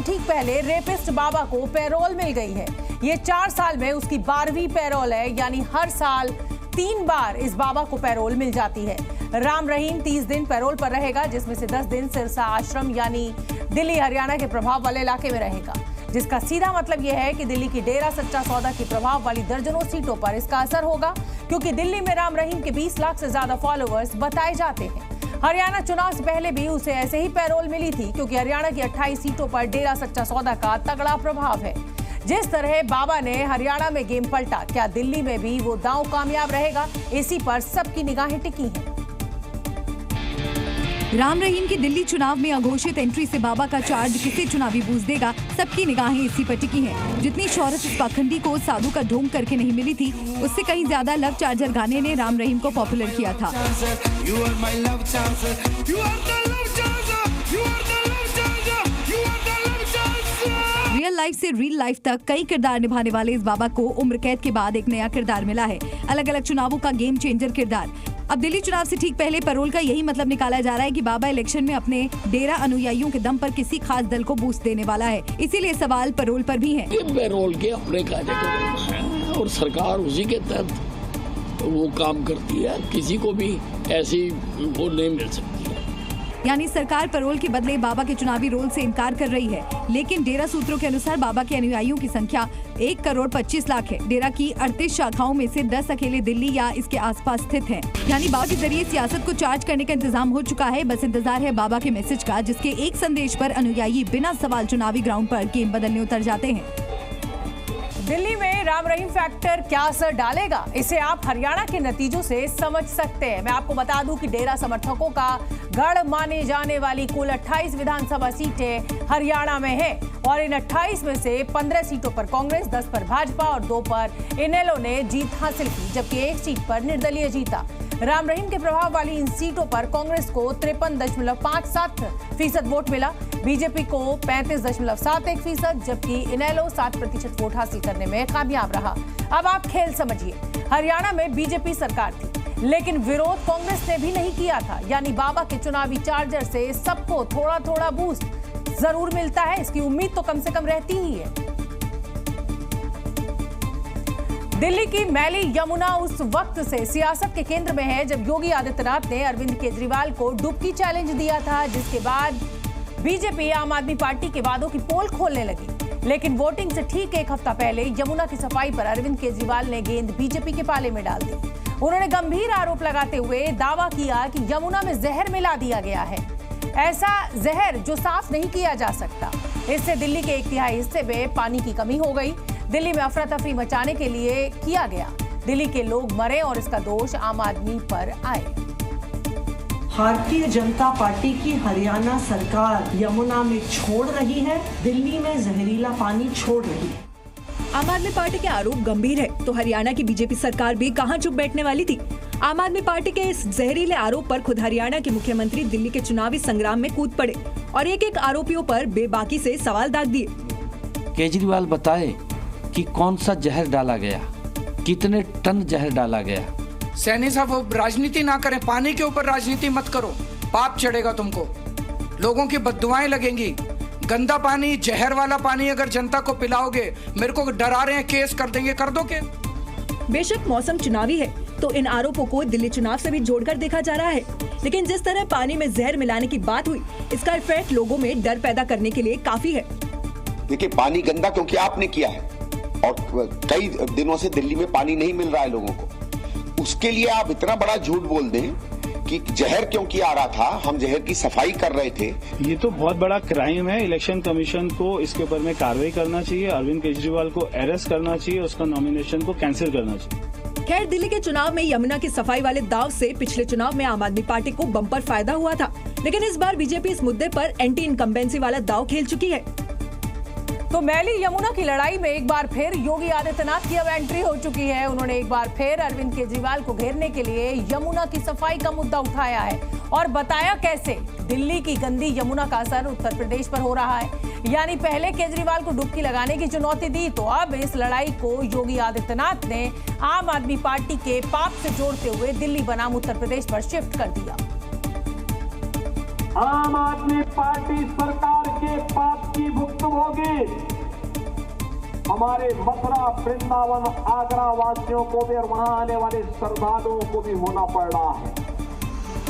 ठीक पहले रेपिस्ट बाबा को पैरोल मिल गई है। ये 4 साल में उसकी 12वीं पैरोल है, यानी हर साल 3 बार इस बाबा को पैरोल मिल जाती है। राम रहीम 30 दिन पैरोल पर रहेगा, जिसमें से 10 दिन सिरसा आश्रम यानी दिल्ली हरियाणा के प्रभाव वाले इलाके में रहेगा, जिसका सीधा मतलब यह है कि दिल्ली की डेरा सच्चा सौदा की प्रभाव वाली दर्जनों सीटों पर इसका असर होगा, क्योंकि दिल्ली में राम रहीम के 20 लाख से ज्यादा फॉलोअर्स बताए जाते हैं। हरियाणा चुनाव से पहले भी उसे ऐसे ही पैरोल मिली थी, क्योंकि हरियाणा की 28 सीटों पर डेरा सच्चा सौदा का तगड़ा प्रभाव है। जिस तरह बाबा ने हरियाणा में गेम पलटा, क्या दिल्ली में भी वो दांव कामयाब रहेगा? इसी पर सबकी निगाहें टिकी हैं। राम रहीम की दिल्ली चुनाव में अघोषित एंट्री से बाबा का चार्ज किसे चुनावी बूस्ट देगा, सबकी निगाहें इसी पर टिकी हैं। जितनी शोहरत इस पाखंडी को साधु का ढोंग करके नहीं मिली थी, उससे कहीं ज्यादा लव चार्जर गाने ने राम रहीम को पॉपुलर किया था। रियल लाइफ से रील लाइफ तक कई किरदार निभाने वाले इस बाबा को उम्र कैद के बाद एक नया किरदार मिला है, अलग अलग चुनावों का गेम चेंजर किरदार। अब दिल्ली चुनाव से ठीक पहले पैरोल का यही मतलब निकाला जा रहा है कि बाबा इलेक्शन में अपने डेरा अनुयायियों के दम पर किसी खास दल को बूस्ट देने वाला है। इसीलिए सवाल पैरोल पर भी है। पैरोल के अपने कार्यक्रम हैं और सरकार उसी के तहत वो काम करती है, किसी को भी ऐसी वो नहीं मिल सकती। यानी सरकार पैरोल के बदले बाबा के चुनावी रोल से इनकार कर रही है, लेकिन डेरा सूत्रों के अनुसार बाबा के अनुयायियों की संख्या 1 करोड़ 25 लाख है। डेरा की 38 शाखाओं में से 10 अकेले दिल्ली या इसके आसपास स्थित हैं। यानी बाबा के जरिए सियासत को चार्ज करने का इंतजाम हो चुका है। बस इंतजार है बाबा के मैसेज का, जिसके एक संदेश पर अनुयायी बिना सवाल चुनावी ग्राउंड पर गेम बदलने उतर जाते हैं। दिल्ली में राम रहीम फैक्टर क्या असर डालेगा, इसे आप हरियाणा के नतीजों से समझ सकते हैं। मैं आपको बता दूं कि डेरा समर्थकों का गढ़ माने जाने वाली कुल 28 विधानसभा सीटें हरियाणा में है और इन 28 में से 15 सीटों पर कांग्रेस, 10 पर भाजपा और 2 पर इनेलो ने जीत हासिल की, जबकि 1 सीट पर निर्दलीय जीता। राम रहीम के प्रभाव वाली इन सीटों पर कांग्रेस को 53.57% वोट मिला, बीजेपी को 35.71%, जबकि इनेलो 7% वोट हासिल करने में कामयाब रहा। अब आप खेल समझिए। हरियाणा में बीजेपी सरकार थी, लेकिन विरोध कांग्रेस ने भी नहीं किया था। यानी बाबा के चुनावी चार्जर से सबको थोड़ा थोड़ा बूस्ट जरूर मिलता है, इसकी उम्मीद तो कम से कम रहती ही है। दिल्ली की मैली यमुना उस वक्त से सियासत के केंद्र में है जब योगी आदित्यनाथ ने अरविंद केजरीवाल को डुबकी चैलेंज दिया था, जिसके बाद बीजेपी आम आदमी पार्टी के वादों की पोल खोलने लगी। लेकिन वोटिंग से ठीक 1 हफ्ता पहले यमुना की सफाई पर अरविंद केजरीवाल ने गेंद बीजेपी के पाले में डाल दी। उन्होंने गंभीर आरोप लगाते हुए दावा किया कि यमुना में जहर मिला दिया गया है, ऐसा जहर जो साफ नहीं किया जा सकता। इससे दिल्ली के 1/3 हिस्से में पानी की कमी हो गई। दिल्ली में अफरा तफरी मचाने के लिए किया गया। दिल्ली के लोग मरे और इसका दोष आम आदमी पर आए। भारतीय जनता पार्टी की हरियाणा सरकार यमुना में छोड़ रही है, दिल्ली में जहरीला पानी छोड़ रही है। आम आदमी पार्टी के आरोप गंभीर है, तो हरियाणा की बीजेपी सरकार भी कहां चुप बैठने वाली थी। आम आदमी पार्टी के इस जहरीले आरोप पर खुद हरियाणा के मुख्यमंत्री दिल्ली के चुनावी संग्राम में कूद पड़े और एक-एक आरोपियों पर बेबाकी से सवाल दाग दिए। केजरीवाल बताए कि कौन सा जहर डाला गया, कितने टन जहर डाला गया। सैनी साहब राजनीति ना करें, पानी के ऊपर राजनीति मत करो, पाप चढ़ेगा तुमको, लोगों की बद्दुआएं लगेंगी। गंदा पानी, जहर वाला पानी अगर जनता को पिलाओगे, मेरे को डरा रहे हैं केस कर देंगे, कर दो के। बेशक मौसम चुनावी है, तो इन आरोपों को दिल्ली चुनाव से भी जोड़कर देखा जा रहा है, लेकिन जिस तरह पानी में जहर मिलाने की बात हुई, इसका इफेक्ट लोगों में डर पैदा करने के लिए काफी है। देखिए, पानी गंदा क्योंकि आपने किया है और कई दिनों से दिल्ली में पानी नहीं मिल रहा है लोगों को, उसके लिए आप इतना बड़ा झूठ बोल दें कि जहर क्योंकि आ रहा था, हम जहर की सफाई कर रहे थे। ये तो बहुत बड़ा क्राइम है। इलेक्शन कमीशन को इसके ऊपर में कार्रवाई करना चाहिए, अरविंद केजरीवाल को अरेस्ट करना चाहिए, उसका नॉमिनेशन को कैंसिल करना चाहिए। खैर, दिल्ली के चुनाव में यमुना की सफाई वाले दाव से पिछले चुनाव में आम आदमी पार्टी को बम्पर फायदा हुआ था, लेकिन इस बार बीजेपी इस मुद्दे पर एंटी इनकम्बेंसी वाला दाव खेल चुकी है। तो मैली यमुना की लड़ाई में एक बार फिर योगी आदित्यनाथ की अब एंट्री हो चुकी है। उन्होंने एक बार फिर अरविंद केजरीवाल को घेरने के लिए यमुना की सफाई का मुद्दा उठाया है और बताया कैसे दिल्ली की गंदी यमुना का असर उत्तर प्रदेश पर हो रहा है। यानी पहले केजरीवाल को डुबकी लगाने की चुनौती दी, तो अब इस लड़ाई को योगी आदित्यनाथ ने आम आदमी पार्टी के पाप से जोड़ते हुए दिल्ली बनाम उत्तर प्रदेश पर शिफ्ट कर दिया। आम आदमी पार्टी सरकार के पाप की भुगतान शुभ होगी। हमारे मथुरा, वृंदावन, आगरा वासियों को भी और वहां आने वाले श्रद्धालुओं को भी होना पड़ रहा है।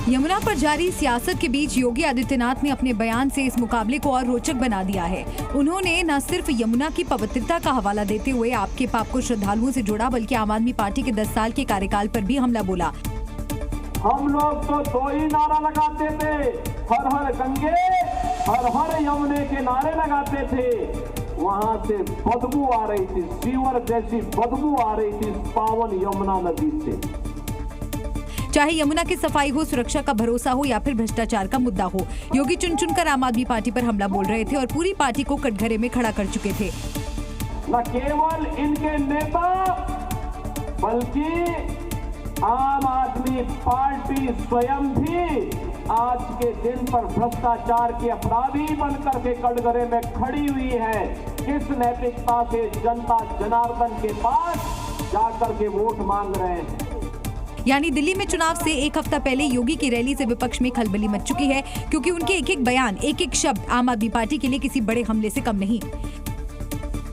यमुना पर जारी सियासत के बीच योगी आदित्यनाथ ने अपने बयान से इस मुकाबले को और रोचक बना दिया है। उन्होंने न सिर्फ यमुना की पवित्रता का हवाला देते हुए आपके पाप को श्रद्धालुओं से जोड़ा, बल्कि आम आदमी पार्टी के 10 साल के कार्यकाल पर भी हमला बोला। हम लोग तो 2 ही नारा लगाते थे, हर हर गंगे, हर हर यमुने के नारे लगाते थे। वहाँ से बदबू आ रही थी, सीवर जैसी बदबू आ रही थी पावन यमुना नदी से। चाहे यमुना की सफाई हो, सुरक्षा का भरोसा हो या फिर भ्रष्टाचार का मुद्दा हो, योगी चुन चुनकर आम आदमी पार्टी पर हमला बोल रहे थे और पूरी पार्टी को कटघरे में खड़ा कर चुके थे। न केवल इनके नेता बल्कि आम आदमी पार्टी स्वयं भी आज के दिन पर भ्रष्टाचार के अपराधी बनकर के कटघरे में खड़ी हुई है। किस नैतिकता से जनता जनार्दन के पास जाकर के वोट मांग रहे हैं। यानी दिल्ली में चुनाव से एक हफ्ता पहले योगी की रैली से विपक्ष में खलबली मच चुकी है, क्योंकि उनके एक एक बयान, एक एक शब्द आम आदमी पार्टी के लिए किसी बड़े हमले से कम नहीं।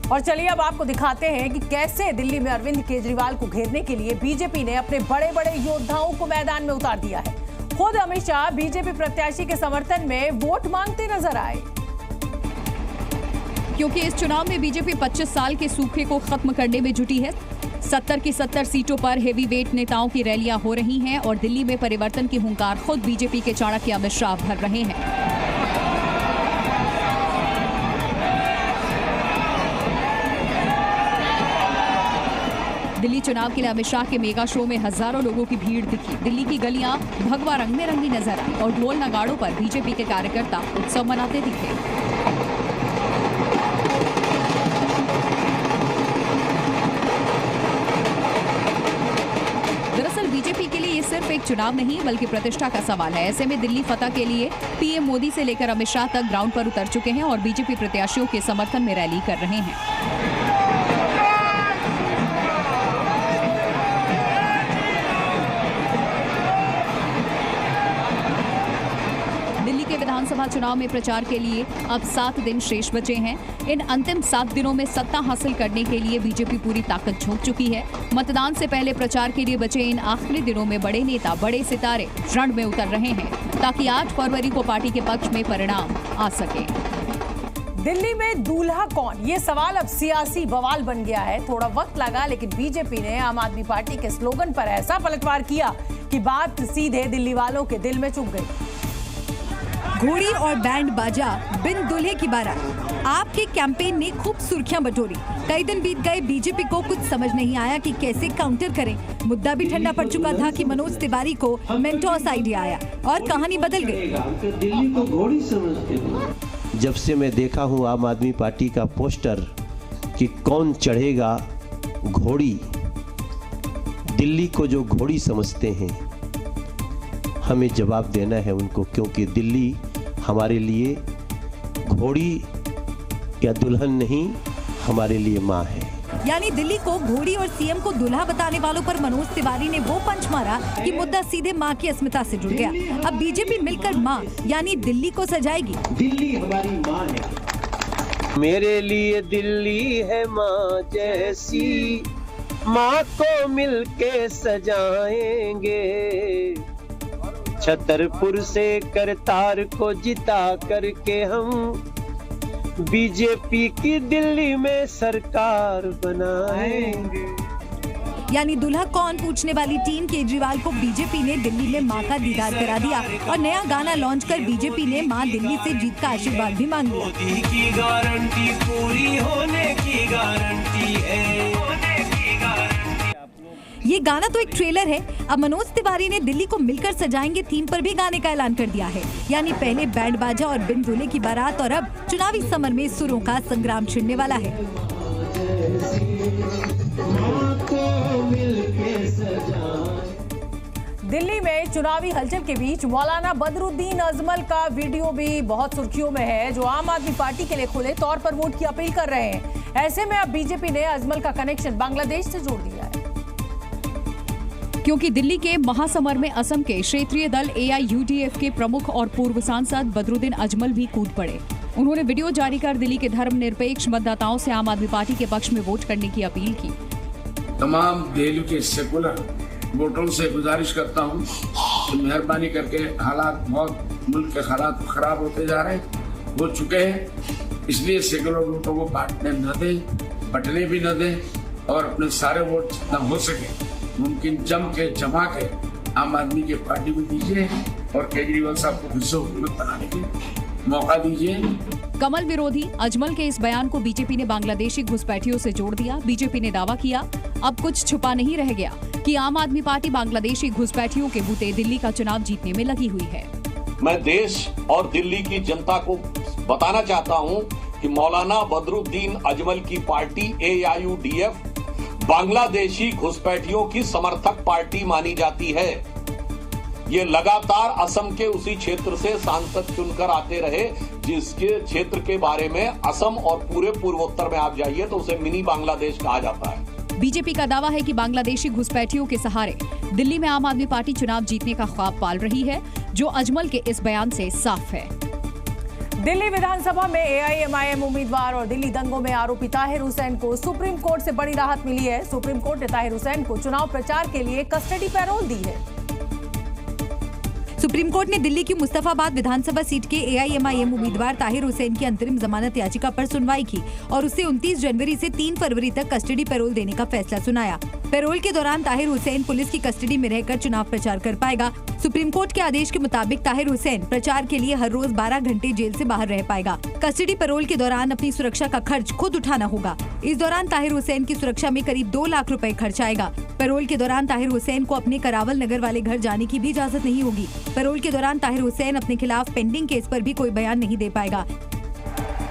और चलिए अब आपको दिखाते हैं कि कैसे दिल्ली में अरविंद केजरीवाल को घेरने के लिए बीजेपी ने अपने बड़े बड़े योद्धाओं को मैदान में उतार दिया है। खुद अमित शाह बीजेपी प्रत्याशी के समर्थन में वोट मांगते नजर आए। क्योंकि इस चुनाव में बीजेपी 25 साल के सूखे को खत्म करने में जुटी है। 70 की 70 सीटों पर हेवीवेट नेताओं की रैलियां हो रही हैं और दिल्ली में परिवर्तन की हुंकार खुद बीजेपी के चाणक्य अमित शाह भर रहे हैं। दिल्ली चुनाव के लिए अमित शाह के मेगा शो में हजारों लोगों की भीड़ दिखी। दिल्ली की गलियां भगवा रंग में रंगी नजर आई और ढोल नगाड़ों पर बीजेपी के कार्यकर्ता उत्सव मनाते दिखे। दरअसल बीजेपी के लिए ये सिर्फ एक चुनाव नहीं बल्कि प्रतिष्ठा का सवाल है। ऐसे में दिल्ली फतह के लिए पीएम मोदी से लेकर अमित शाह तक ग्राउंड पर उतर चुके हैं और बीजेपी प्रत्याशियों के समर्थन में रैली कर रहे हैं। विधानसभा चुनाव में प्रचार के लिए अब 7 दिन शेष बचे हैं। इन अंतिम 7 दिनों में सत्ता हासिल करने के लिए बीजेपी पूरी ताकत झोंक चुकी है। मतदान से पहले प्रचार के लिए बचे इन आखिरी दिनों में बड़े नेता, बड़े सितारे रण में उतर रहे हैं ताकि 8 फरवरी को पार्टी के पक्ष में परिणाम आ सके। दिल्ली में दूल्हा कौन, ये सवाल अब सियासी बवाल बन गया है। थोड़ा वक्त लगा लेकिन बीजेपी ने आम आदमी पार्टी के स्लोगन पर ऐसा पलटवार किया कि बात सीधे दिल्ली वालों के दिल में चुभ गई। घोड़ी और बैंड बाजा, बिन दूल्हे की बारात, आपके कैंपेन ने खूब सुर्खियां बटोरी। कई दिन बीत गए, बीजेपी को कुछ समझ नहीं आया कि कैसे काउंटर करें। मुद्दा भी ठंडा पड़ चुका था कि मनोज तिवारी को मेंटोस आइडिया आया और कहानी बदल गई। दिल्ली को घोड़ी समझते हैं। जब से मैं देखा हूँ आम आदमी पार्टी का पोस्टर कि कौन चढ़ेगा घोड़ी, दिल्ली को जो घोड़ी समझते हैं हमें जवाब देना है उनको, क्योंकि दिल्ली हमारे लिए घोड़ी या दुल्हन नहीं, हमारे लिए माँ है। यानी दिल्ली को घोड़ी और सीएम को दूल्हा बताने वालों पर मनोज तिवारी ने वो पंच मारा कि मुद्दा सीधे माँ की अस्मिता से जुड़ गया। अब बीजेपी मिलकर माँ यानी दिल्ली को सजाएगी। दिल्ली हमारी माँ है। मेरे लिए दिल्ली है माँ जैसी, माँ को मिलके सजाएंगे। छतरपुर से करतार को जिता करके हम बीजेपी की दिल्ली में सरकार बनाएंगे। यानी दूल्हा कौन पूछने वाली टीम केजरीवाल को बीजेपी ने दिल्ली में मां का दीदार करा दिया और नया गाना लॉन्च कर बीजेपी ने मां दिल्ली से जीत का आशीर्वाद भी मांग लिया। मोदी की गारंटी पूरी होने की गारंटी है। ये गाना तो एक ट्रेलर है। अब मनोज तिवारी ने दिल्ली को मिलकर सजाएंगे थीम पर भी गाने का ऐलान कर दिया है। यानी पहले बैंड बाजा और बिन दूल्हे की बारात और अब चुनावी समर में सुरों का संग्राम छिड़ने वाला है। दिल्ली में चुनावी हलचल के बीच मौलाना बदरुद्दीन अजमल का वीडियो भी बहुत सुर्खियों में है, जो आम आदमी पार्टी के लिए खुले तौर पर वोट की अपील कर रहे हैं। ऐसे में अब बीजेपी ने अजमल का कनेक्शन बांग्लादेश से जोड़ दिया है, क्योंकि दिल्ली के महासमर में असम के क्षेत्रीय दल AIUDF के प्रमुख और पूर्व सांसद बदरुद्दीन अजमल भी कूद पड़े। उन्होंने वीडियो जारी कर दिल्ली के धर्मनिरपेक्ष मतदाताओं से आम आदमी पार्टी के पक्ष में वोट करने की अपील की। तमाम दिल्ली के सेकुलर वोटरों से गुजारिश करता हूं कि मेहरबानी करके हालात बहुत मुल्क के हालात खराब होते जा रहे हो चुके हैं, इसलिए सेकुलर वोटों को बांटने न दें, बटने भी न दें और अपने सारे वोट जितना हो सके मुमकिन जमा के आम आदमी की पार्टी को दीजिए और केजरीवाल साहब को फिर से हुकूमत बनाने के मौका दीजिए। कमल विरोधी अजमल के इस बयान को बीजेपी ने बांग्लादेशी घुसपैठियों से जोड़ दिया। बीजेपी ने दावा किया, अब कुछ छुपा नहीं रह गया कि आम आदमी पार्टी बांग्लादेशी घुसपैठियों के बूते दिल्ली का चुनाव जीतने में लगी हुई है। मैं देश और दिल्ली की जनता को बताना चाहता हूं कि मौलाना बदरुद्दीन अजमल की पार्टी AIUDF बांग्लादेशी घुसपैठियों की समर्थक पार्टी मानी जाती है। ये लगातार असम के उसी क्षेत्र से सांसद चुनकर आते रहे जिसके क्षेत्र के बारे में असम और पूरे पूर्वोत्तर में आप जाइए तो उसे मिनी बांग्लादेश कहा जाता है। बीजेपी का दावा है कि बांग्लादेशी घुसपैठियों के सहारे दिल्ली में आम आदमी पार्टी चुनाव जीतने का ख्वाब पाल रही है, जो अजमल के इस बयान से साफ है। दिल्ली विधानसभा में AIMIM उम्मीदवार और दिल्ली दंगों में आरोपी ताहिर हुसैन को सुप्रीम कोर्ट से बड़ी राहत मिली है। सुप्रीम कोर्ट ने ताहिर हुसैन को चुनाव प्रचार के लिए कस्टडी पैरोल दी है। सुप्रीम कोर्ट ने दिल्ली की मुस्तफाबाद विधानसभा सीट के AIMIM उम्मीदवार ताहिर हुसैन की अंतरिम जमानत याचिका पर सुनवाई की और उसे 29 जनवरी से 3 फरवरी तक कस्टडी पैरोल देने का फैसला सुनाया। पैरोल के दौरान ताहिर हुसैन पुलिस की कस्टडी में रहकर चुनाव प्रचार कर पाएगा। सुप्रीम कोर्ट के आदेश के मुताबिक ताहिर हुसैन प्रचार के लिए हर रोज 12 घंटे जेल से बाहर रह पाएगा। कस्टडी पैरोल के दौरान अपनी सुरक्षा का खर्च खुद उठाना होगा। इस दौरान ताहिर हुसैन की सुरक्षा में करीब 2 लाख रुपए खर्च आएगा। पैरोल के दौरान ताहिर हुसैन को अपने करावल नगर वाले घर जाने की भी इजाजत नहीं होगी। पैरोल के दौरान ताहिर हुसैन अपने खिलाफ पेंडिंग केस पर भी कोई बयान नहीं दे पाएगा।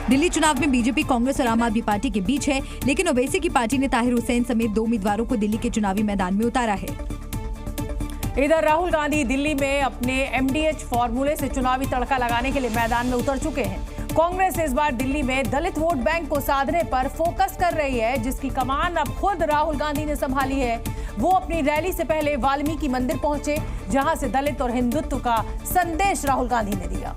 दिल्ली चुनाव में बीजेपी, कांग्रेस और आम आदमी पार्टी के बीच है, लेकिन ओवैसी की पार्टी ने ताहिर हुसैन समेत 2 उम्मीदवारों को दिल्ली के चुनावी मैदान में उतारा है। इधर राहुल गांधी दिल्ली में अपने MDH फॉर्मूले से चुनावी तड़का लगाने के लिए मैदान में उतर चुके हैं। कांग्रेस इस बार दिल्ली में दलित वोट बैंक को साधने पर फोकस कर रही है, जिसकी कमान अब खुद राहुल गांधी ने संभाली है। वो अपनी रैली से पहले वाल्मीकि मंदिर पहुंचे, जहां से दलित और हिंदुत्व का संदेश राहुल गांधी ने दिया।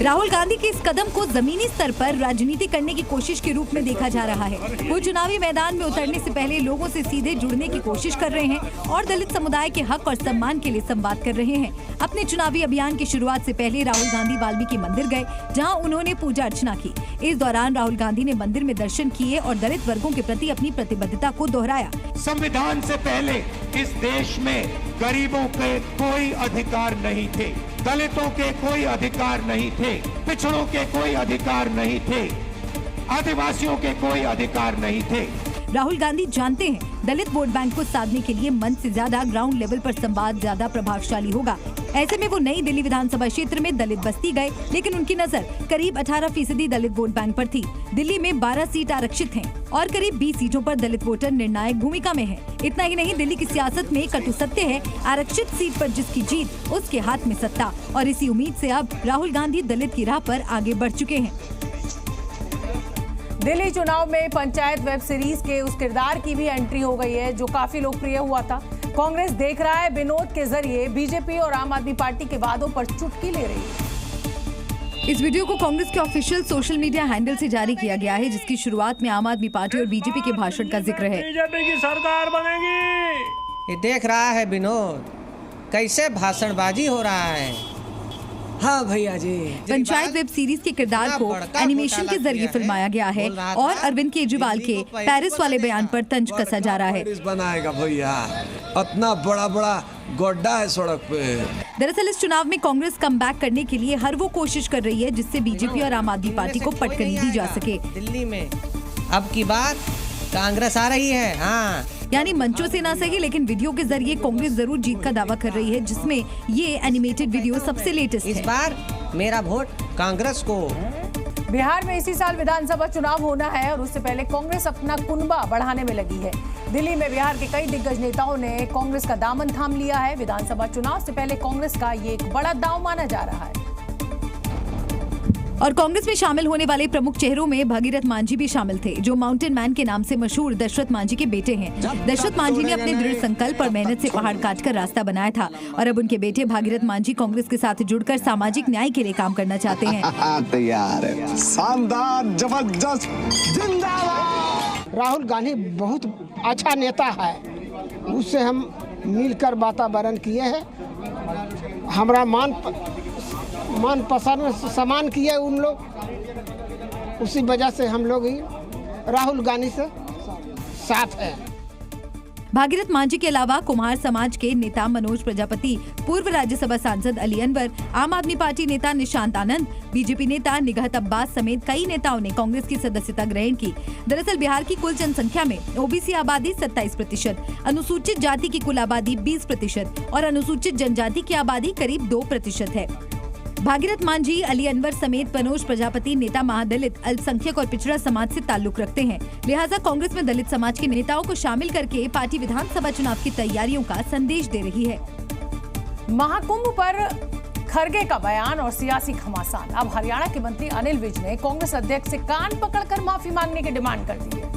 राहुल गांधी के इस कदम को जमीनी स्तर पर राजनीति करने की कोशिश के रूप में देखा जा रहा है। वो चुनावी मैदान में उतरने से पहले लोगों से सीधे जुड़ने की कोशिश कर रहे हैं और दलित समुदाय के हक और सम्मान के लिए संवाद कर रहे हैं। अपने चुनावी अभियान की शुरुआत से पहले राहुल गांधी वाल्मीकि मंदिर गए, जहां उन्होंने पूजा अर्चना की। इस दौरान राहुल गांधी ने मंदिर में दर्शन किए और दलित वर्गों के प्रति अपनी प्रतिबद्धता को दोहराया। संविधान से पहले इस देश में गरीबों के कोई अधिकार नहीं थे, दलितों के कोई अधिकार नहीं थे, पिछड़ों के कोई अधिकार नहीं थे, आदिवासियों के कोई अधिकार नहीं थे। राहुल गांधी जानते हैं दलित वोट बैंक को साधने के लिए मंच से ज्यादा ग्राउंड लेवल पर संवाद ज्यादा प्रभावशाली होगा। ऐसे में वो नई दिल्ली विधानसभा क्षेत्र में दलित बस्ती गए, लेकिन उनकी नजर करीब 18% दलित वोट बैंक पर थी। दिल्ली में 12 सीट आरक्षित हैं और करीब 20 सीटों पर दलित वोटर निर्णायक भूमिका में है। इतना ही नहीं, दिल्ली की सियासत में कटु सत्य है, आरक्षित सीट पर जिसकी जीत उसके हाथ में सत्ता। और इसी उम्मीद से अब राहुल गांधी दलित की राह पर आगे बढ़ चुके हैं। दिल्ली चुनाव में पंचायत वेब सीरीज के उस किरदार की भी एंट्री हो गई है जो काफी लोकप्रिय हुआ था। कांग्रेस देख रहा है विनोद के जरिए बीजेपी और आम आदमी पार्टी के वादों पर चुटकी ले रही है। इस वीडियो को कांग्रेस के ऑफिशियल सोशल मीडिया हैंडल से जारी किया गया है, जिसकी शुरुआत में आम आदमी पार्टी और बीजेपी के भाषण का जिक्र है। बीजेपी की सरकार बनेगी। ये देख रहा है विनोद, कैसे भाषणबाजी हो रहा है। हाँ भैया जी, पंचायत वेब सीरीज के किरदार को एनिमेशन के जरिए फिल्माया गया है और अरविंद केजरीवाल के पेरिस वाले बयान पर तंज कसा जा रहा है। बनाएगा भैया, इतना बड़ा बड़ा गड्ढा है सड़क पे। दरअसल इस चुनाव में कांग्रेस कमबैक करने के लिए हर वो कोशिश कर रही है जिससे बीजेपी और आम आदमी पार्टी को पटकनी दी जा सके। दिल्ली में अब की बात कांग्रेस आ रही है। हाँ, यानी मंचों से ना सही, लेकिन वीडियो के जरिए कांग्रेस जरूर जीत का दावा कर रही है, जिसमें ये एनिमेटेड वीडियो सबसे लेटेस्ट है। इस बार मेरा वोट कांग्रेस को। बिहार में इसी साल विधानसभा चुनाव होना है और उससे पहले कांग्रेस अपना कुनबा बढ़ाने में लगी है। दिल्ली में बिहार के कई दिग्गज नेताओं ने कांग्रेस का दामन थाम लिया है। विधानसभा चुनाव से पहले कांग्रेस का ये एक बड़ा दांव माना जा रहा है। और कांग्रेस में शामिल होने वाले प्रमुख चेहरों में भगीरथ मांझी भी शामिल थे, जो माउंटेन मैन के नाम से मशहूर दशरथ मांझी के बेटे हैं। दशरथ मांझी ने अपने दृढ़ संकल्प और मेहनत से पहाड़ काटकर रास्ता बनाया था और अब उनके बेटे भागीरथ मांझी कांग्रेस के साथ जुड़कर सामाजिक न्याय के लिए काम करना चाहते हैं। तैयार है, शानदार, जबरदस्त, जिंदाबाद। राहुल गांधी बहुत अच्छा नेता है, उससे हम मिलकर वातावरण किए हैं। हमारा मन पसंद समान किए उन लोग, उसी वजह से हम लोग ही राहुल गांधी से साथ हैं। भागीरथ मांझी के अलावा कुम्हार समाज के नेता मनोज प्रजापति, पूर्व राज्यसभा सांसद अली अनवर, आम आदमी पार्टी नेता निशांत आनंद, बीजेपी नेता निगहत अब्बास समेत कई नेताओं ने कांग्रेस की सदस्यता ग्रहण की। दरअसल बिहार की कुल जनसंख्या में ओबीसी आबादी 27%, अनुसूचित जाति की कुल आबादी 20% और अनुसूचित जनजाति की आबादी करीब 2% है। भागीरथ मांझी, अली अनवर समेत मनोज प्रजापति नेता महादलित, अल्पसंख्यक और पिछड़ा समाज से ताल्लुक रखते हैं। लिहाजा कांग्रेस में दलित समाज के नेताओं को शामिल करके पार्टी विधानसभा चुनाव की तैयारियों का संदेश दे रही है। महाकुंभ पर खरगे का बयान और सियासी घमासान। अब हरियाणा के मंत्री अनिल विज ने कांग्रेस अध्यक्ष से कान पकड़कर माफी मांगने की डिमांड कर दी है।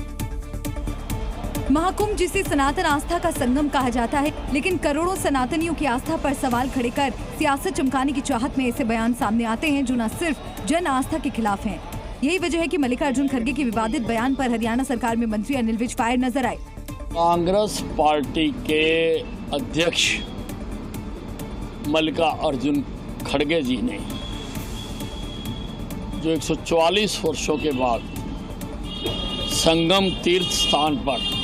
महाकुंभ, जिसे सनातन आस्था का संगम कहा जाता है, लेकिन करोड़ों सनातनियों की आस्था पर सवाल खड़े कर सियासत चमकाने की चाहत में ऐसे बयान सामने आते हैं जो न सिर्फ जन आस्था के खिलाफ हैं। यही वजह है कि मल्लिकार्जुन खड़गे के विवादित बयान पर हरियाणा सरकार में मंत्री अनिल विज फायर नजर आए। कांग्रेस पार्टी के अध्यक्ष मल्लिकार्जुन खड़गे जी ने जो 144 वर्षों के बाद संगम तीर्थ स्थान पर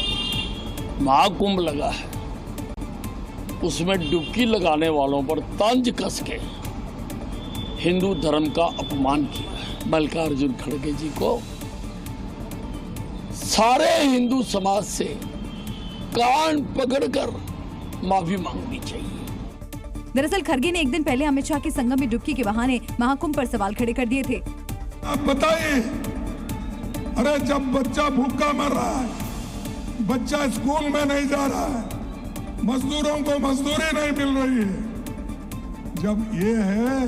महाकुंभ लगा है, उसमें डुबकी लगाने वालों पर तंज कस के हिंदू धर्म का अपमान किया है। मल्लिकार्जुन खड़गे जी को सारे हिंदू समाज से कान पकड़कर माफी मांगनी चाहिए। दरअसल खड़गे ने एक दिन पहले अमित शाह के संगम में डुबकी के बहाने महाकुंभ पर सवाल खड़े कर दिए थे। अब बताइए, अरे जब बच्चा भूखा मर रहा है, बच्चा स्कूल में नहीं जा रहा है, मजदूरों को मजदूरी नहीं मिल रही है, जब ये है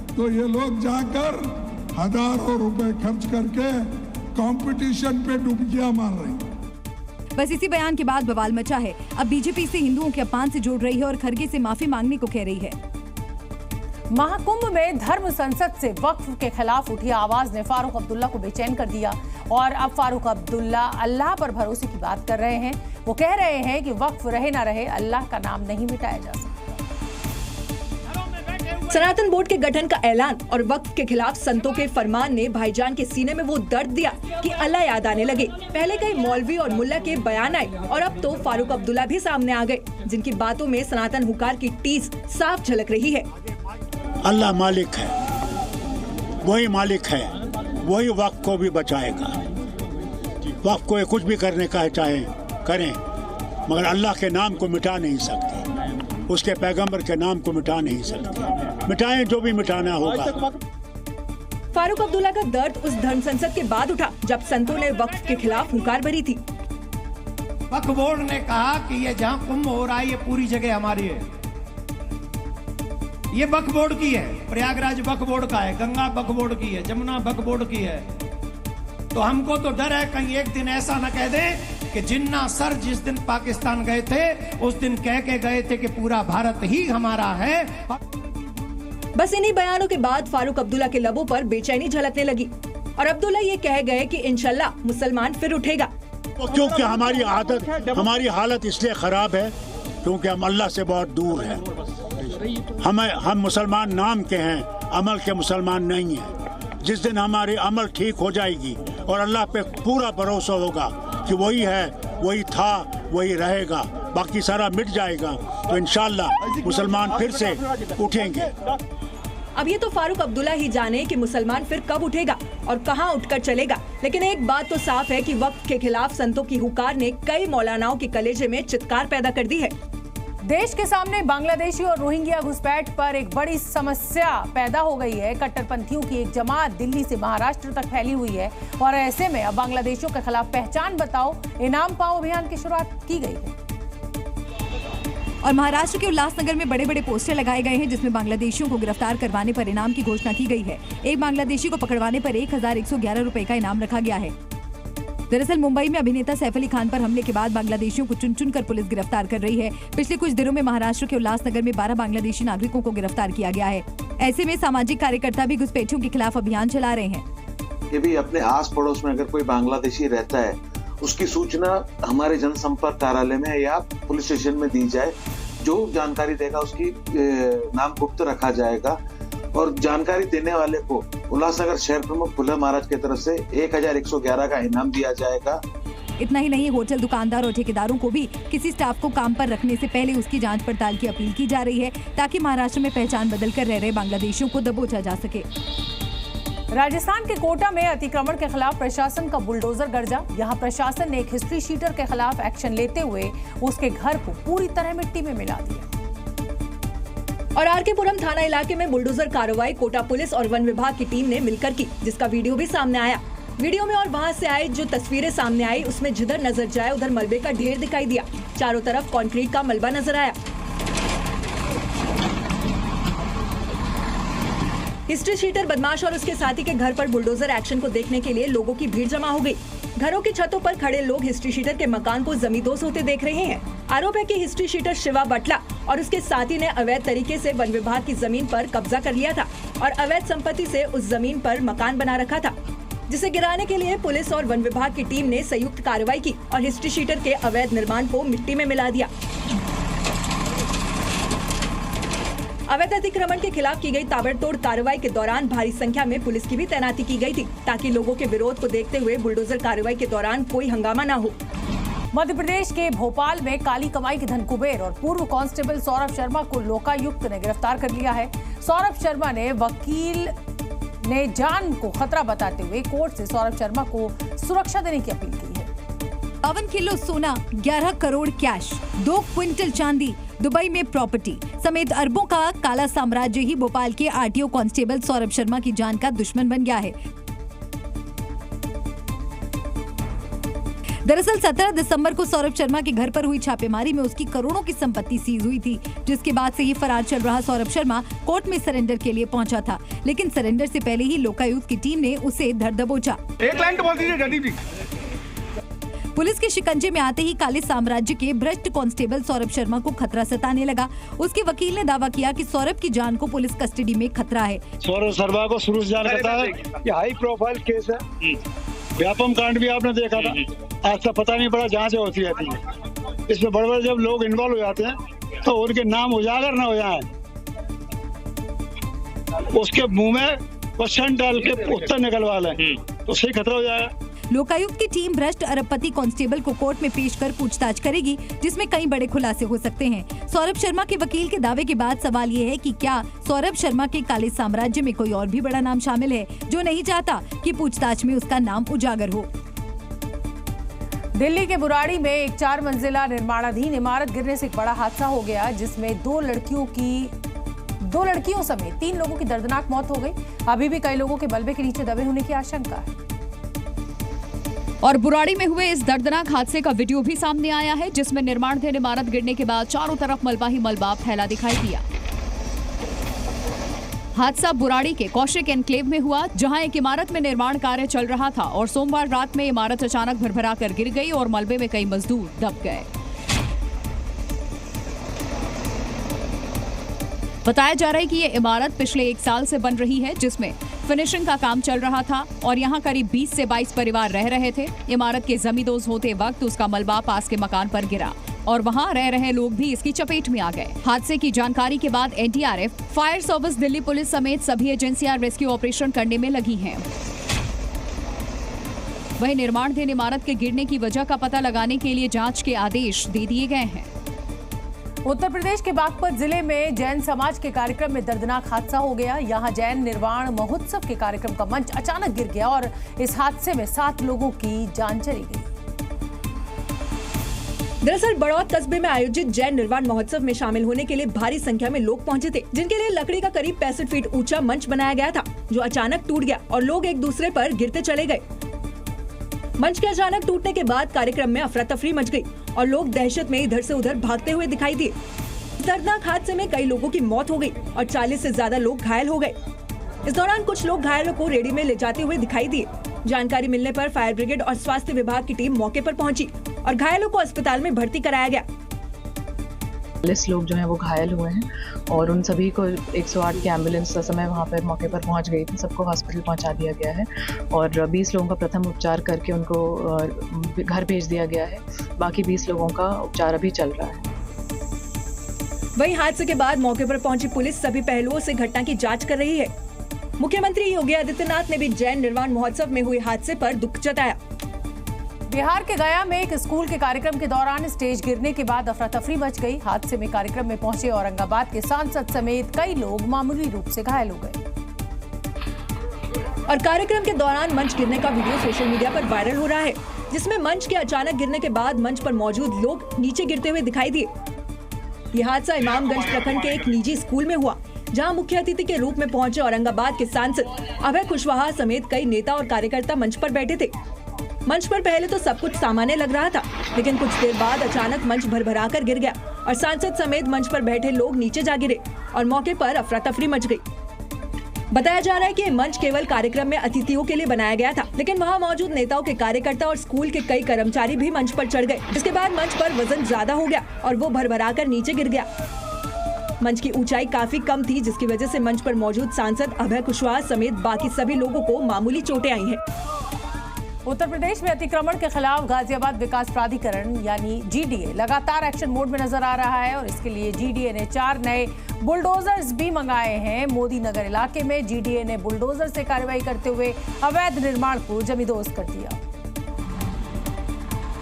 तो ये लोग जाकर हजारों रुपए खर्च करके कंपटीशन पे डुबकियां मार रहे हैं। बस इसी बयान के बाद बवाल मचा है। अब बीजेपी से हिंदुओं के अपमान से जोड़ रही है और खड़गे से माफी मांगने को कह रही है। महाकुंभ में धर्म संसद से वक्फ के खिलाफ उठी आवाज ने फारूक अब्दुल्ला को बेचैन कर दिया और अब फारूक अब्दुल्ला अल्लाह पर भरोसे की बात कर रहे हैं। वो कह रहे हैं कि वक्फ रहे ना रहे, अल्लाह का नाम नहीं मिटाया जा सकता। सनातन बोर्ड के गठन का ऐलान और वक्फ के खिलाफ संतों के फरमान ने भाईजान के सीने में वो दर्द दिया कि अल्लाह याद आने लगे। पहले कई मौलवी और मुल्ला के बयान आए और अब तो फारूक अब्दुल्ला भी सामने आ गए, जिनकी बातों में सनातन हुकार की टीस साफ झलक रही है। अल्लाह मालिक है, वही मालिक है, वही वक्फ को भी बचाएगा। वक्फ को कुछ भी करने का चाहे करें, मगर अल्लाह के नाम को मिटा नहीं सकते, उसके पैगंबर के नाम को मिटा नहीं सकते। मिटाएं जो भी मिटाना होगा। फारूक अब्दुल्ला का दर्द उस धर्म संसद के बाद उठा जब संतों ने वक्फ के खिलाफ हुंकार भरी थी। वक्फ बोर्ड ने कहा कि ये जहाँ कुंभ हो रहा है ये पूरी जगह हमारी है, ये वक्फ बोर्ड की है, प्रयागराज वक्फ बोर्ड का है, गंगा वक्फ बोर्ड की है, जमुना वक्फ बोर्ड की है। तो हमको तो डर है कहीं एक दिन ऐसा न कह दे कि जिन्ना सर जिस दिन पाकिस्तान गए थे उस दिन कह के गए थे कि पूरा भारत ही हमारा है। बस इन्हीं बयानों के बाद फारूक अब्दुल्ला के लबों पर बेचैनी झलकने लगी और अब्दुल्ला ये कह गए कि इंशाल्लाह मुसलमान फिर उठेगा। क्योंकि हमारी हालत इसलिए खराब है क्योंकि हम अल्लाह से बहुत दूर हैं। हम मुसलमान नाम के हैं, अमल के मुसलमान नहीं हैं। जिस दिन हमारी अमल ठीक हो जाएगी और अल्लाह पे पूरा भरोसा होगा कि वही है, वही था, वही रहेगा, बाकी सारा मिट जाएगा, तो इंशाल्लाह मुसलमान फिर से उठेंगे। अब ये तो फारूक अब्दुल्ला ही जाने कि मुसलमान फिर कब उठेगा और कहां उठकर चलेगा, लेकिन एक बात तो साफ है कि वक्फ के खिलाफ संतों की हुकार ने कई मौलानाओं के कलेजे में चित्कार पैदा कर दी है। देश के सामने बांग्लादेशी और रोहिंग्या घुसपैठ पर एक बड़ी समस्या पैदा हो गई है। कट्टरपंथियों की एक जमात दिल्ली से महाराष्ट्र तक फैली हुई है और ऐसे में अब बांग्लादेशियों के खिलाफ पहचान बताओ, इनाम पाओ अभियान की शुरुआत की गई है। और महाराष्ट्र के उल्लासनगर में बड़े बड़े पोस्टर लगाए गए हैं जिसमें बांग्लादेशियों को गिरफ्तार करवाने पर इनाम की घोषणा की गई है। एक बांग्लादेशी को पकड़वाने पर 1111 रुपए का इनाम रखा गया है। दरअसल मुंबई में अभिनेता सैफ अली खान पर हमले के बाद बांग्लादेशियों को चुन चुन कर पुलिस गिरफ्तार कर रही है। पिछले कुछ दिनों में महाराष्ट्र के उल्लासनगर में 12 बांग्लादेशी नागरिकों को गिरफ्तार किया गया है। ऐसे में सामाजिक कार्यकर्ता भी घुसपैठियों के खिलाफ अभियान चला रहे हैं। कि भी अपने आस पड़ोस में अगर कोई बांग्लादेशी रहता है, उसकी सूचना हमारे जनसंपर्क कार्यालय में या पुलिस स्टेशन में दी जाए। जो जानकारी देगा उसकी नाम गुप्त रखा जाएगा और जानकारी देने वाले को उल्लासनगर शहर प्रमुख फुल्ला महाराज की तरफ से 1111 का इनाम दिया जाएगा। इतना ही नहीं, होटल दुकानदार और ठेकेदारों को भी किसी स्टाफ को काम पर रखने से पहले उसकी जांच पड़ताल की अपील की जा रही है ताकि महाराष्ट्र में पहचान बदल कर रह रहे बांग्लादेशियों को दबोचा जा सके। राजस्थान के कोटा में अतिक्रमण के खिलाफ प्रशासन का बुलडोजर गर्जा। यहां प्रशासन ने एक हिस्ट्री शीटर के खिलाफ एक्शन लेते हुए उसके घर को पूरी तरह मिट्टी में मिला दिया। और आरकेपुरम थाना इलाके में बुलडोजर कार्रवाई कोटा पुलिस और वन विभाग की टीम ने मिलकर की, जिसका वीडियो भी सामने आया। वीडियो में और वहां से आई जो तस्वीरें सामने आई उसमें जिधर नजर जाए उधर मलबे का ढेर दिखाई दिया। चारों तरफ कंक्रीट का मलबा नजर आया। हिस्ट्री शीटर बदमाश और उसके साथी के घर पर बुलडोजर एक्शन को देखने के लिए लोगों की भीड़ जमा हो गई। घरों की छतों पर खड़े लोग हिस्ट्री शीटर के मकान को जमींदोज होते देख रहे हैं। आरोप है कि हिस्ट्री शीटर शिवा बटला और उसके साथी ने अवैध तरीके से वन विभाग की जमीन पर कब्जा कर लिया था और अवैध संपत्ति से उस जमीन पर मकान बना रखा था, जिसे गिराने के लिए पुलिस और वन विभाग की टीम ने संयुक्त कार्रवाई की और हिस्ट्री शीटर के अवैध निर्माण को मिट्टी में मिला दिया। अवैध अतिक्रमण के खिलाफ की गई ताबड़तोड़ कार्रवाई के दौरान भारी संख्या में पुलिस की भी तैनाती की गई थी ताकि लोगों के विरोध को देखते हुए बुलडोजर कार्रवाई के दौरान कोई हंगामा न हो। मध्य प्रदेश के भोपाल में काली कमाई के धन कुबेर और पूर्व कांस्टेबल सौरभ शर्मा को लोकायुक्त ने गिरफ्तार कर लिया है। सौरभ शर्मा ने वकील ने जान को खतरा बताते हुए कोर्ट से सौरभ शर्मा को सुरक्षा देने की अपील की है। 52 किलो सोना, 11 करोड़ कैश, 2 क्विंटल चांदी, दुबई में प्रॉपर्टी समेत अरबों का काला साम्राज्य ही भोपाल के आरटीओ कांस्टेबल सौरभ शर्मा की जान का दुश्मन बन गया है। दरअसल 17 दिसंबर को सौरभ शर्मा के घर पर हुई छापेमारी में उसकी करोड़ों की संपत्ति सीज हुई थी, जिसके बाद से ही फरार चल रहा सौरभ शर्मा कोर्ट में सरेंडर के लिए पहुंचा था, लेकिन सरेंडर से पहले ही लोकायुक्त की टीम ने उसे धर दबोचा। एक लाइन तो बोल दीजिए जडी जी। पुलिस के शिकंजे में आते ही काले साम्राज्य के भ्रष्ट कांस्टेबल सौरभ शर्मा को खतरा सताने लगा। उसके वकील ने दावा किया कि सौरभ की जान को पुलिस कस्टडी में खतरा है। सौरभ शर्मा को शुरू से जान पता है, ये हाई प्रोफाइल केस है। व्यापम कांड भी आपने देखा था, आज तक पता नहीं पड़ा, जांच होती रहती है। इसमें बड़े बड़े जब लोग इन्वॉल्व हो जाते हैं तो उनके नाम उजागर न हो जाए, उसके मुंह में क्वेश्चन डाल के उत्तर निकलवा लें तो सही खतरा हो जाएगा। लोकायुक्त की टीम भ्रष्ट अरबपति कांस्टेबल को कोर्ट में पेश कर पूछताछ करेगी, जिसमें कई बड़े खुलासे हो सकते हैं। सौरभ शर्मा के वकील के दावे के बाद सवाल ये है कि क्या सौरभ शर्मा के काले साम्राज्य में कोई और भी बड़ा नाम शामिल है जो नहीं चाहता कि पूछताछ में उसका नाम उजागर हो। दिल्ली के बुराड़ी में एक 4 मंजिला निर्माणाधीन इमारत गिरने से एक बड़ा हादसा हो गया, जिसमें 2 लड़कियों समेत 3 लोगों की दर्दनाक मौत हो गई। अभी भी कई लोगों के मलबे के नीचे दबे होने की आशंका है। और बुराड़ी में हुए इस दर्दनाक हादसे का वीडियो भी सामने आया है, जिसमें निर्माणाधीन इमारत गिरने के बाद चारों तरफ मलबा ही मलबा फैला दिखाई दिया। हादसा बुराड़ी के कौशिक एनक्लेव में हुआ, जहां एक इमारत में निर्माण कार्य चल रहा था और सोमवार रात में इमारत अचानक भरभरा कर गिर गई और मलबे में कई मजदूर दब गए। बताया जा रहा है कि ये इमारत पिछले 1 साल से बन रही है, जिसमें फिनिशिंग का काम चल रहा था और यहाँ करीब 20 से 22 परिवार रह रहे थे। इमारत के जमींदोज होते वक्त उसका मलबा पास के मकान पर गिरा और वहाँ रह रहे लोग भी इसकी चपेट में आ गए। हादसे की जानकारी के बाद NDRF, fire service, Delhi police समेत सभी एजेंसियां रेस्क्यू ऑपरेशन करने में लगी हैं। वहीं निर्माणाधीन इमारत के गिरने की वजह का पता लगाने के लिए जांच के आदेश दे दिए गए हैं। उत्तर प्रदेश के बागपत जिले में जैन समाज के कार्यक्रम में दर्दनाक हादसा हो गया। यहां जैन निर्वाण महोत्सव के कार्यक्रम का मंच अचानक गिर गया और इस हादसे में 7 लोगों की जान चली गई। दरअसल बड़ौद कस्बे में आयोजित जैन निर्वाण महोत्सव में शामिल होने के लिए भारी संख्या में लोग पहुंचे थे, जिनके लिए लकड़ी का करीब 65 फीट ऊंचा मंच बनाया गया था, जो अचानक टूट गया और लोग एक दूसरे पर गिरते चले गए। मंच के अचानक टूटने के बाद कार्यक्रम में अफरा तफरी मच गई और लोग दहशत में इधर से उधर भागते हुए दिखाई दिए। इस दर्दनाक हादसे में कई लोगों की मौत हो गई और 40 से ज्यादा लोग घायल हो गए। इस दौरान कुछ लोग घायलों को रेडी में ले जाते हुए दिखाई दिए। जानकारी मिलने पर फायर ब्रिगेड और स्वास्थ्य विभाग की टीम मौके पर पहुंची और घायलों को अस्पताल में भर्ती कराया गया। 40 लोग जो हैं वो घायल हुए हैं और उन सभी को 108 की एम्बुलेंस समय वहाँ पर मौके पर पहुँच गई थी। सबको हॉस्पिटल पहुँचा दिया गया है और 20 लोगों का प्रथम उपचार करके उनको घर भेज दिया गया है। बाकी 20 लोगों का उपचार अभी चल रहा है। वहीं हादसे के बाद मौके पर पहुंची पुलिस सभी पहलुओं से घटना की जांच कर रही है। मुख्यमंत्री योगी आदित्यनाथ ने भी जैन निर्वाण महोत्सव में हुए हादसे पर दुख जताया। बिहार के गया में एक स्कूल के कार्यक्रम के दौरान स्टेज गिरने के बाद अफरा तफरी मच गई। हादसे में कार्यक्रम में पहुंचे औरंगाबाद के सांसद समेत कई लोग मामूली रूप से घायल हो गए। और कार्यक्रम के दौरान मंच गिरने का वीडियो सोशल मीडिया पर वायरल हो रहा है, जिसमें मंच के अचानक गिरने के बाद मंच पर मौजूद लोग नीचे गिरते हुए दिखाई दिए। ये हादसा इमामगंज प्रखंड के एक निजी स्कूल में हुआ, जहां मुख्य अतिथि के रूप में पहुंचे औरंगाबाद के सांसद अभय कुशवाहा समेत कई नेता और कार्यकर्ता मंच पर बैठे थे। मंच पर पहले तो सब कुछ सामान्य लग रहा था, लेकिन कुछ देर बाद अचानक मंच भरभरा कर गिर गया और सांसद समेत मंच पर बैठे लोग नीचे जा गिरे और मौके पर अफरा तफरी मच गई। बताया जा रहा है कि मंच केवल कार्यक्रम में अतिथियों के लिए बनाया गया था, लेकिन वहां मौजूद नेताओं के कार्यकर्ता और स्कूल के कई कर्मचारी भी मंच पर चढ़ गए। इसके बाद मंच पर वजन ज्यादा हो गया और वो भरभरा कर नीचे गिर गया। मंच की ऊंचाई काफी कम थी, जिसकी वजह से मंच पर मौजूद सांसद अभय कुशवाहा समेत बाकी सभी लोगों को मामूली चोटें आई हैं। उत्तर प्रदेश में अतिक्रमण के खिलाफ गाजियाबाद विकास प्राधिकरण यानी जीडीए लगातार एक्शन मोड में नजर आ रहा है और इसके लिए जीडीए ने 4 नए बुलडोजर्स भी मंगाए हैं। मोदी नगर इलाके में जीडीए ने बुलडोजर से कार्रवाई करते हुए अवैध निर्माण को जमींदोज कर दिया।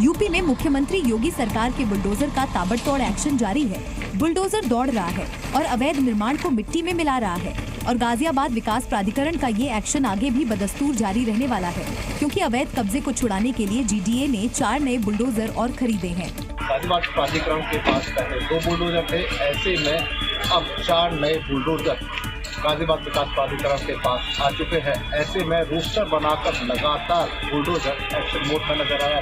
यूपी में मुख्यमंत्री योगी सरकार के बुलडोजर का ताबड़तोड़ एक्शन जारी है। बुलडोजर दौड़ रहा है और अवैध निर्माण को मिट्टी में मिला रहा है और गाजियाबाद विकास प्राधिकरण का ये एक्शन आगे भी बदस्तूर जारी रहने वाला है, क्योंकि अवैध कब्जे को छुड़ाने के लिए जीडीए ने 4 नए बुलडोजर और खरीदे हैं। गाजियाबाद प्राधिकरण के पास पहले 2 बुलडोजर थे, ऐसे में अब 4 नए बुलडोजर गाजियाबाद विकास प्राधिकरण के पास आ चुके हैं। ऐसे में रोस्टर बनाकर लगातार बुलडोजर एक्शन मोड में नजर आया।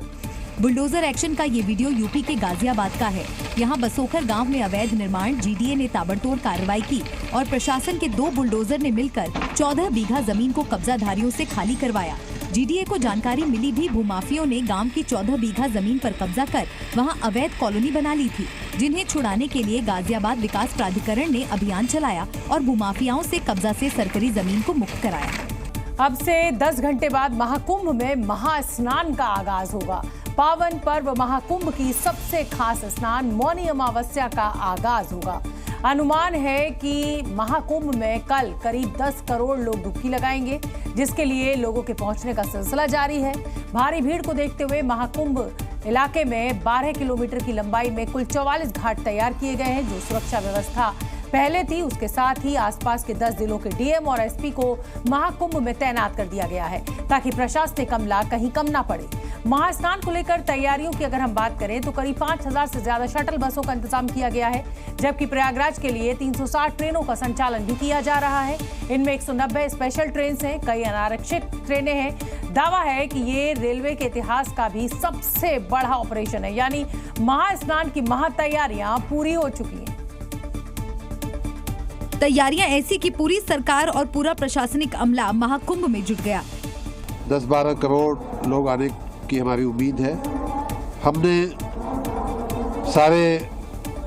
बुलडोजर एक्शन का ये वीडियो यूपी के गाजियाबाद का है। यहाँ बसोखर गांव में अवैध निर्माण जीडीए ने ताबड़तोड़ कार्रवाई की और प्रशासन के 2 बुलडोजर ने मिलकर 14 बीघा जमीन को कब्जाधारियों से खाली करवाया। जीडीए को जानकारी मिली भी भूमाफियों ने गांव की 14 बीघा जमीन पर कब्जा कर वहां अवैध कॉलोनी बना ली थी, जिन्हें छुड़ाने के लिए गाजियाबाद विकास प्राधिकरण ने अभियान चलाया और भूमाफियाओं से कब्जा से सरकारी जमीन को मुक्त कराया। अब से 10 घंटे बाद महाकुंभ में महास्नान का आगाज होगा। पावन पर्व महाकुंभ की सबसे खास स्नान मौनी अमावस्या का आगाज होगा। अनुमान है कि महाकुंभ में कल करीब 10 करोड़ लोग डुबकी लगाएंगे, जिसके लिए लोगों के पहुंचने का सिलसिला जारी है। भारी भीड़ को देखते हुए महाकुंभ इलाके में 12 किलोमीटर की लंबाई में कुल 44 घाट तैयार किए गए हैं। जो सुरक्षा व्यवस्था पहले थी, उसके साथ ही आसपास के 10 जिलों के डीएम और एसपी को महाकुंभ में तैनात कर दिया गया है, ताकि प्रशासनिक अमला कहीं कम ना पड़े। महास्नान को लेकर तैयारियों की अगर हम बात करें तो करीब 5000 से ज्यादा शटल बसों का इंतजाम किया गया है, जबकि प्रयागराज के लिए 360 ट्रेनों का संचालन भी किया जा रहा है। इनमें 190 स्पेशल ट्रेन हैं, कई अनारक्षित ट्रेनें हैं। दावा है कि ये रेलवे के इतिहास का भी सबसे बड़ा ऑपरेशन है, यानी महास्नान की महातैयारियां पूरी हो चुकी हैं। तैयारियां ऐसी कि पूरी सरकार और पूरा प्रशासनिक अमला महाकुंभ में जुट गया। 10-12 करोड़ लोग आने की हमारी उम्मीद है। हमने सारे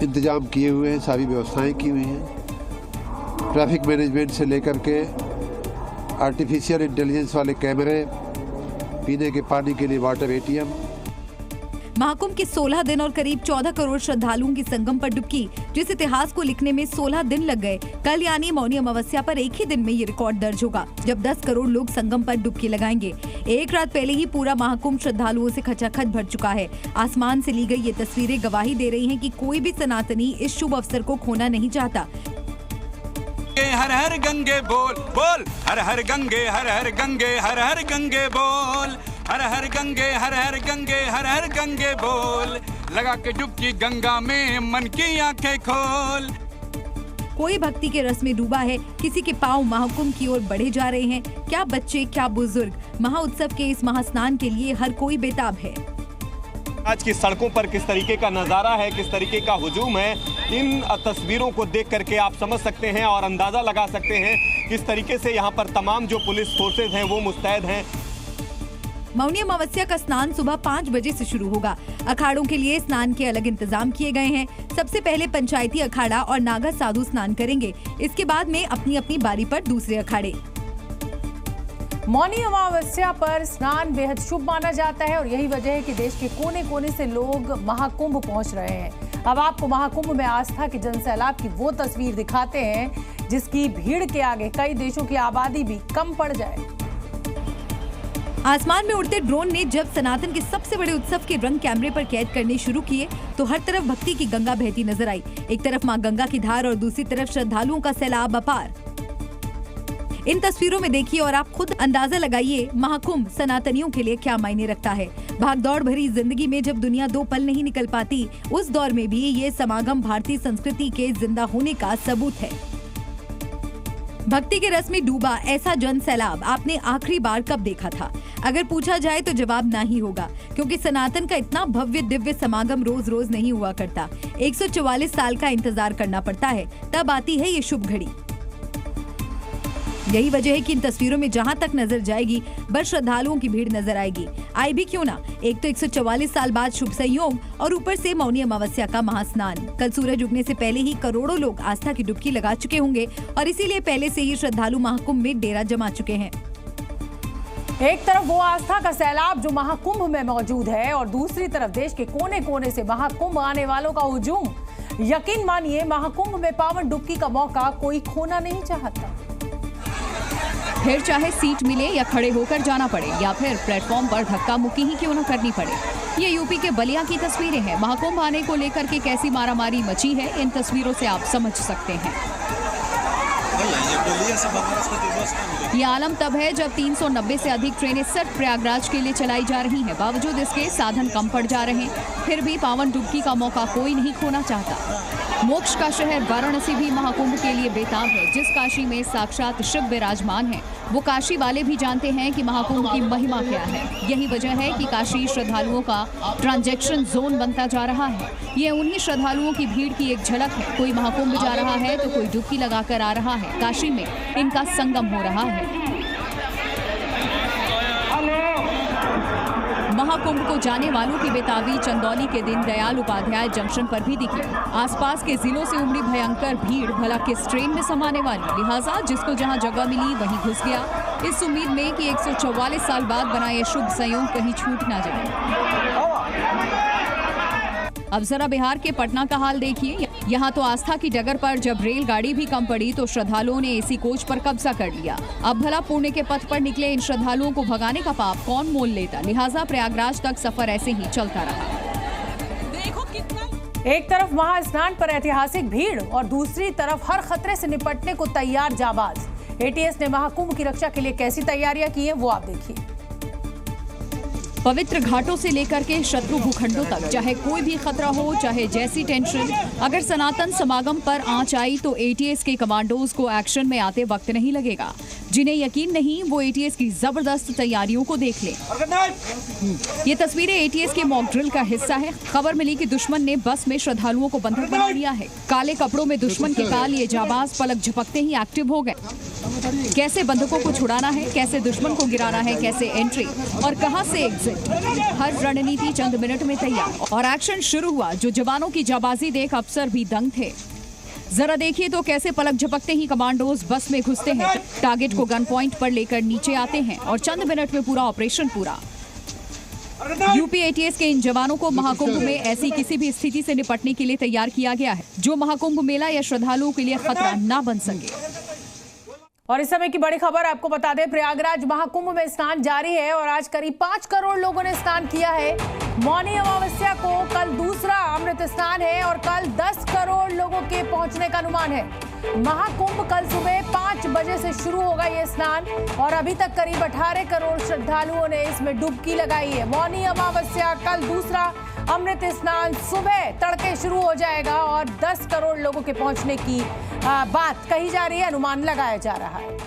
इंतजाम किए हुए हैं, सारी व्यवस्थाएं की हुई हैं। ट्रैफिक मैनेजमेंट से लेकर के आर्टिफिशियल इंटेलिजेंस वाले कैमरे, पीने के पानी के लिए वाटर एटीएम। महाकुंभ के 16 दिन और करीब 14 करोड़ श्रद्धालुओं की संगम पर डुबकी, जिस इतिहास को लिखने में 16 दिन लग गए। कल यानी मौनी अमावस्या पर एक ही दिन में ये रिकॉर्ड दर्ज होगा, जब 10 करोड़ लोग संगम पर डुबकी लगाएंगे। एक रात पहले ही पूरा महाकुंभ श्रद्धालुओं से खचाखच भर चुका है। आसमान से ली गई ये तस्वीरें गवाही दे रही हैं कि कोई भी सनातनी इस शुभ अवसर को खोना नहीं चाहता। हर हर गंगे बोल बोल, हर हर गंगे, हर हर गंगे, हर हर गंगे बोल, हर हर गंगे, हर हर गंगे, हर हर गंगे बोल, लगा के डुबकी गंगा में मन की आंखें खोल। कोई भक्ति के रस में डूबा है, किसी के पांव महाकुंभ की ओर बढ़े जा रहे हैं। क्या बच्चे, क्या बुजुर्ग, महाउत्सव के इस महास्नान के लिए हर कोई बेताब है। आज की सड़कों पर किस तरीके का नजारा है, किस तरीके का हुजूम है, इन तस्वीरों को देख करके आप समझ सकते हैं और अंदाज़ा लगा सकते हैं किस तरीके से यहाँ पर तमाम जो पुलिस फोर्सेज हैं वो मुस्तैद हैं। मौनी अमावस्या का स्नान सुबह 5 बजे से शुरू होगा। अखाड़ों के लिए स्नान के अलग इंतजाम किए गए हैं। सबसे पहले पंचायती अखाड़ा और नागा साधु स्नान करेंगे। इसके बाद में अपनी अपनी बारी पर दूसरे अखाड़े। मौनी अमावस्या पर स्नान बेहद शुभ माना जाता है और यही वजह है कि देश के कोने कोने से लोग महाकुंभ पहुंच रहे हैं। अब आपको महाकुंभ में आस्था के जनसैलाब की वो तस्वीर दिखाते हैं जिसकी भीड़ के आगे कई देशों की आबादी भी कम पड़ जाए। आसमान में उड़ते ड्रोन ने जब सनातन के सबसे बड़े उत्सव के रंग कैमरे पर कैद करने शुरू किए तो हर तरफ भक्ति की गंगा बहती नजर आई। एक तरफ मां गंगा की धार और दूसरी तरफ श्रद्धालुओं का सैलाब अपार। इन तस्वीरों में देखिए और आप खुद अंदाजा लगाइए महाकुंभ सनातनियों के लिए क्या मायने रखता है। भागदौड़ भरी जिंदगी में जब दुनिया 2 पल नहीं निकल पाती, उस दौर में भी ये समागम भारतीय संस्कृति के जिंदा होने का सबूत है। भक्ति के रस में डूबा ऐसा जन सैलाब आपने आखिरी बार कब देखा था? अगर पूछा जाए तो जवाब ना ही होगा, क्योंकि सनातन का इतना भव्य दिव्य समागम रोज रोज नहीं हुआ करता। 144 साल का इंतजार करना पड़ता है, तब आती है ये शुभ घड़ी। यही वजह है कि इन तस्वीरों में जहां तक नजर जाएगी बस श्रद्धालुओं की भीड़ नजर आएगी। आई भी क्यों ना, एक तो 144 साल बाद शुभ संयोग और ऊपर से मौनी अमावस्या का महास्नान। कल सूरज उगने से पहले ही करोड़ों लोग आस्था की डुबकी लगा चुके होंगे और इसीलिए पहले से ही श्रद्धालु महाकुंभ में डेरा जमा चुके हैं। एक तरफ वो आस्था का सैलाब जो महाकुंभ में मौजूद है और दूसरी तरफ देश के कोने कोने से महाकुंभ आने वालों का हुजूम। यकीन मानिए महाकुंभ में पावन डुबकी का मौका कोई खोना नहीं चाहता। फिर चाहे सीट मिले या खड़े होकर जाना पड़े या फिर प्लेटफॉर्म पर धक्का मुक्की ही क्यों न करनी पड़े। ये यूपी के बलिया की तस्वीरें हैं। महाकुंभ आने को लेकर के कैसी मारामारी मची है, इन तस्वीरों से आप समझ सकते हैं। ये आलम तब है जब 390 से अधिक ट्रेनें सिर्फ प्रयागराज के लिए चलाई जा रही हैं। बावजूद इसके साधन कम पड़ जा रहे हैं, फिर भी पावन डुबकी का मौका कोई नहीं खोना चाहता। मोक्ष का शहर वाराणसी भी महाकुंभ के लिए बेताब है। जिस काशी में साक्षात शिव विराजमान है, वो काशी वाले भी जानते हैं कि महाकुंभ की महिमा क्या है। यही वजह है कि काशी श्रद्धालुओं का ट्रांजैक्शन जोन बनता जा रहा है। ये उन्हीं श्रद्धालुओं की भीड़ की एक झलक है। कोई महाकुंभ जा रहा है तो कोई डुबकी लगाकर आ रहा है। काशी में इनका संगम हो रहा है। महाकुंभ को जाने वालों की बेताबी चंदौली के दिन दयाल उपाध्याय जंक्शन पर भी दिखी। आसपास के जिलों से उमड़ी भयंकर भीड़ भला किस ट्रेन में समाने वाली, लिहाजा जिसको जहां जगह मिली वहीं घुस गया, इस उम्मीद में कि 144 साल बाद बना ये शुभ संयोग कहीं छूट ना जाए। अब जरा बिहार के पटना का हाल देखिए। यहाँ तो आस्था की डगर पर जब रेलगाड़ी भी कम पड़ी तो श्रद्धालुओं ने एसी कोच पर कब्जा कर लिया। अब भला पुण्य के पथ पर निकले इन श्रद्धालुओं को भगाने का पाप कौन मोल लेता, लिहाजा प्रयागराज तक सफर ऐसे ही चलता रहा। एक तरफ महास्नान पर ऐतिहासिक भीड़ और दूसरी तरफ हर खतरे से निपटने को तैयार जाबाज। एटीएस ने महाकुंभ की रक्षा के लिए कैसी तैयारियां की हैं वो आप देखिए। पवित्र घाटों से लेकर के शत्रु भूखंडों तक, चाहे कोई भी खतरा हो, चाहे जैसी टेंशन, अगर सनातन समागम पर आंच आई तो एटीएस के कमांडोज को एक्शन में आते वक्त नहीं लगेगा। जिन्हें यकीन नहीं वो एटीएस की जबरदस्त तैयारियों को देख लें। ये तस्वीरें एटीएस के मॉक ड्रिल का हिस्सा है। खबर मिली कि दुश्मन ने बस में श्रद्धालुओं को बंधक बना लिया है। काले कपड़ों में दुश्मन के काल ये जाबाज पलक झपकते ही एक्टिव हो गए। कैसे बंधकों को छुड़ाना है, कैसे दुश्मन को गिराना है, कैसे एंट्री और कहां से एग्जिट, हर रणनीति चंद मिनट में तैयार और एक्शन शुरू हुआ। जो जवानों की जाबाजी देख अफसर भी दंग थे। जरा देखिए तो कैसे पलक झपकते ही कमांडोज बस में घुसते हैं, टारगेट को गन पॉइंट पर लेकर नीचे आते हैं और चंद मिनट में पूरा ऑपरेशन पूरा। यूपी एटीएस के इन जवानों को महाकुंभ में ऐसी किसी भी स्थिति से निपटने के लिए तैयार किया गया है जो महाकुंभ मेला या श्रद्धालुओं के लिए खतरा ना बन सके। और इस समय की बड़ी खबर आपको बता दें, प्रयागराज महाकुंभ में स्नान जारी है और आज करीब 5 करोड़ लोगों ने स्नान किया है। मौनी अमावस्या को कल दूसरा अमृत स्नान है और कल 10 करोड़ लोगों के पहुंचने का अनुमान है। महाकुंभ कल सुबह 5 बजे से शुरू होगा ये स्नान और अभी तक करीब 18 करोड़ श्रद्धालुओं ने इसमें डुबकी लगाई है। मौनी अमावस्या कल दूसरा अमृत स्नान सुबह तड़के शुरू हो जाएगा और 10 करोड़ लोगों के पहुंचने की बात कही जा रही है, अनुमान लगाया जा रहा है।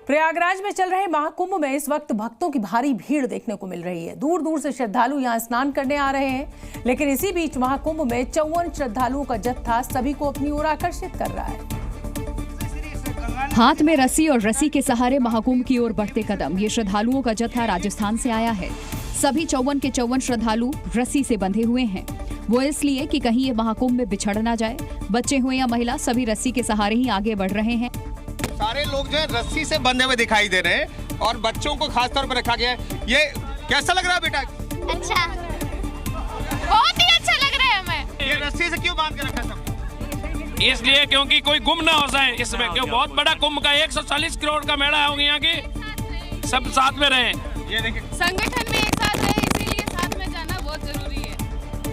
प्रयागराज में चल रहे महाकुंभ में इस वक्त भक्तों की भारी भीड़ देखने को मिल रही है। दूर दूर से श्रद्धालु यहां स्नान करने आ रहे हैं, लेकिन इसी बीच महाकुंभ में 54 श्रद्धालुओं का जत्था सभी को अपनी ओर आकर्षित कर रहा है। हाथ में रस्सी और रस्सी के सहारे महाकुंभ की ओर बढ़ते कदम। ये श्रद्धालुओं का जत्था राजस्थान से आया है। सभी 54 के 54 श्रद्धालु रस्सी से बंधे हुए हैं। वो इसलिए कि कहीं ये महाकुंभ में बिछड़ ना जाए। बच्चे हुए या महिला, सभी रस्सी के सहारे ही आगे बढ़ रहे हैं। सारे लोग जो है रस्सी से बंधे हुए दिखाई दे रहे हैं और बच्चों को खास तौर पर रखा गया है। ये कैसा लग रहा है बेटा? अच्छा, बहुत ही अच्छा लग रहा है हमें। ये रस्सी से क्यों बांध के रखा सब? इसलिए क्योंकि कोई गुम ना हो जाए इसमें, क्यों बहुत बड़ा कुंभ का 140 करोड़ का मेला होगा, यहाँ की सब साथ में रहे। ये देखिए, संगठन में एक साथ रहे, इसीलिए साथ में जाना बहुत जरूरी है।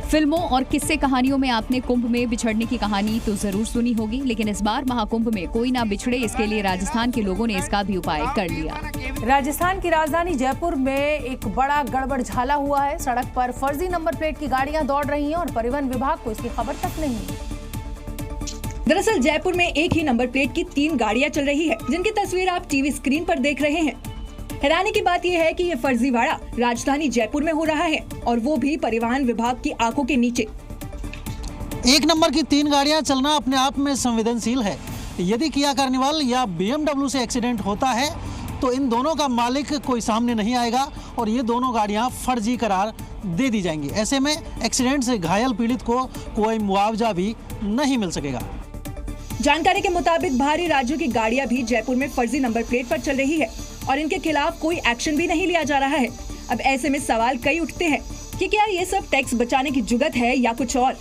फिल्मों और किस्से कहानियों में आपने कुंभ में बिछड़ने की कहानी तो जरूर सुनी होगी, लेकिन इस बार महाकुंभ में कोई ना बिछड़े, इसके लिए राजस्थान के लोगों ने इसका भी उपाय कर लिया। राजस्थान की राजधानी जयपुर में एक बड़ा गड़बड़ झाला हुआ है। सड़क पर फर्जी नंबर प्लेट की गाड़ियां दौड़ रही हैं और परिवहन विभाग को इसकी खबर तक नहीं है। दरअसल जयपुर में एक ही नंबर प्लेट की 3 गाड़ियां चल रही है, जिनकी तस्वीर आप टीवी स्क्रीन पर देख रहे हैं। हैरानी की बात यह है कि ये फर्जीवाड़ा राजधानी जयपुर में हो रहा है और वो भी परिवहन विभाग की आंखों के नीचे। एक नंबर की 3 गाड़ियां चलना अपने आप में संवेदनशील है। यदि किया कार्निवल या BMW से एक्सीडेंट होता है तो इन दोनों का मालिक कोई सामने नहीं आएगा और ये दोनों गाड़ियां फर्जी करार दे दी जाएंगी। ऐसे में एक्सीडेंट से घायल पीड़ित को कोई मुआवजा भी नहीं मिल सकेगा। जानकारी के मुताबिक बाहरी राज्यों की गाड़ियां भी जयपुर में फर्जी नंबर प्लेट पर चल रही है और इनके खिलाफ कोई एक्शन भी नहीं लिया जा रहा है। अब ऐसे में सवाल कई उठते हैं कि क्या ये सब टैक्स बचाने की जुगत है या कुछ और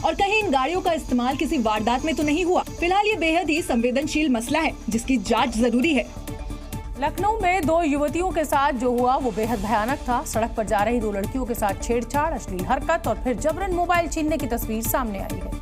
कहीं इन गाड़ियों का इस्तेमाल किसी वारदात में तो नहीं हुआ। फिलहाल ये बेहद ही संवेदनशील मसला है जिसकी जांच जरूरी है। लखनऊ में 2 युवतियों के साथ जो हुआ वो बेहद भयानक था। सड़क पर जा रही 2 लड़कियों के साथ छेड़छाड़, अश्लील हरकत और फिर जबरन मोबाइल छीनने की तस्वीर सामने आई है।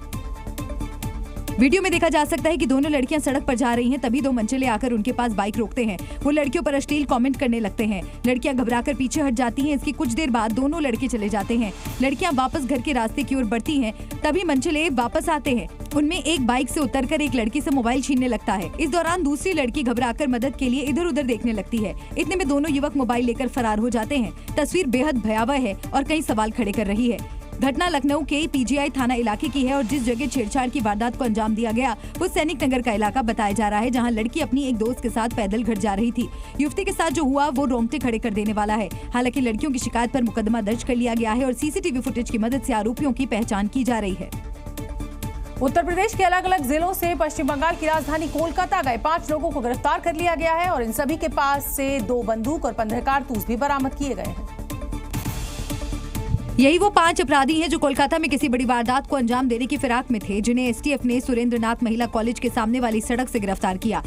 वीडियो में देखा जा सकता है कि दोनों लड़कियां सड़क पर जा रही हैं, तभी 2 मंचले आकर उनके पास बाइक रोकते हैं। वो लड़कियों पर अश्लील कमेंट करने लगते हैं। लड़कियां घबराकर पीछे हट जाती हैं। इसकी कुछ देर बाद दोनों लड़के चले जाते हैं। लड़कियां वापस घर के रास्ते की ओर बढ़ती हैं, तभी मंचले वापस आते हैं। उनमें एक बाइक से उतरकर एक लड़की से मोबाइल छीनने लगता है। इस दौरान दूसरी लड़की घबराकर मदद के लिए इधर उधर देखने लगती है। इतने में दोनों युवक मोबाइल लेकर फरार हो जाते हैं। तस्वीर बेहद भयावह है और कई सवाल खड़े कर रही है। घटना लखनऊ के PGI थाना इलाके की है और जिस जगह छेड़छाड़ की वारदात को अंजाम दिया गया वो सैनिक नगर का इलाका बताया जा रहा है, जहां लड़की अपनी एक दोस्त के साथ पैदल घर जा रही थी। युवती के साथ जो हुआ वो रोंगटे खड़े कर देने वाला है। हालांकि लड़कियों की शिकायत पर मुकदमा दर्ज कर लिया गया है और CCTV फुटेज की मदद से आरोपियों की पहचान की जा रही है। उत्तर प्रदेश के अलग अलग जिलों से पश्चिम बंगाल की राजधानी कोलकाता गए 5 लोगों को गिरफ्तार कर लिया गया है और इन सभी के पास से 2 बंदूक और 15 कारतूस भी बरामद किए गए हैं। यही वो 5 अपराधी हैं जो कोलकाता में किसी बड़ी वारदात को अंजाम देने की फिराक में थे, जिन्हें STF ने सुरेंद्रनाथ महिला कॉलेज के सामने वाली सड़क से गिरफ्तार किया।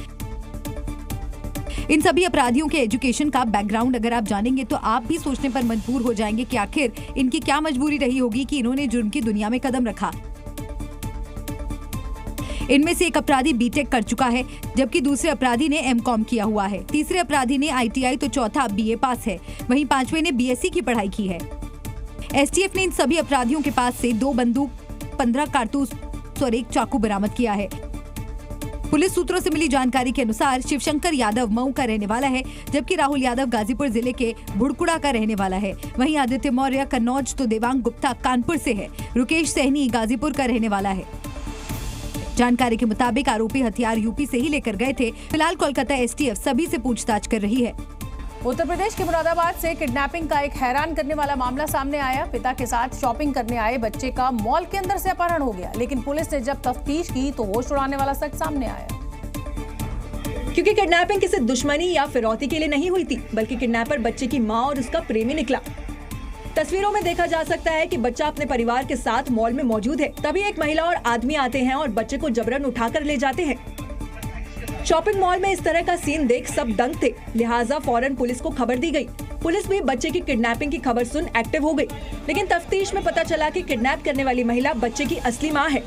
इन सभी अपराधियों के एजुकेशन का बैकग्राउंड अगर आप जानेंगे तो आप भी सोचने पर मजबूर हो जाएंगे कि आखिर इनकी क्या मजबूरी रही होगी कि इन्होंने जुर्म की दुनिया में कदम रखा। इनमें से एक अपराधी BTech कर चुका है, जबकि दूसरे अपराधी ने MCOM किया हुआ है। तीसरे अपराधी ने ITI तो चौथा BA पास है, वहीं 5वें ने BSc की पढ़ाई की है। STF ने इन सभी अपराधियों के पास से 2 बंदूक, 15 कारतूस और 1 चाकू बरामद किया है। पुलिस सूत्रों से मिली जानकारी के अनुसार शिवशंकर यादव मऊ का रहने वाला है, जबकि राहुल यादव गाजीपुर जिले के भुड़कुड़ा का रहने वाला है। वहीं आदित्य मौर्य कन्नौज तो देवांग गुप्ता कानपुर से है। रुकेश सहनी गाजीपुर का रहने वाला है। जानकारी के मुताबिक आरोपी हथियार यूपी से ही लेकर गए थे। फिलहाल कोलकाता STF सभी से पूछताछ कर रही है। उत्तर प्रदेश के मुरादाबाद से किडनैपिंग का एक हैरान करने वाला मामला सामने आया। पिता के साथ शॉपिंग करने आए बच्चे का मॉल के अंदर से अपहरण हो गया, लेकिन पुलिस ने जब तफ्तीश की तो होश उड़ाने वाला सच सामने आया। क्योंकि किडनैपिंग किसी दुश्मनी या फिरौती के लिए नहीं हुई थी, बल्कि किडनैपर बच्चे की मां और उसका प्रेमी निकला। तस्वीरों में देखा जा सकता है कि बच्चा अपने परिवार के साथ मॉल में मौजूद है। तभी एक महिला और आदमी आते हैं और बच्चे को जबरन उठाकर ले जाते हैं। शॉपिंग मॉल में इस तरह का सीन देख सब दंग थे, लिहाजा फौरन पुलिस को खबर दी गई। पुलिस भी बच्चे की किडनैपिंग की खबर सुन एक्टिव हो गई, लेकिन तफ्तीश में पता चला कि किडनैप करने वाली महिला बच्चे की असली मां है।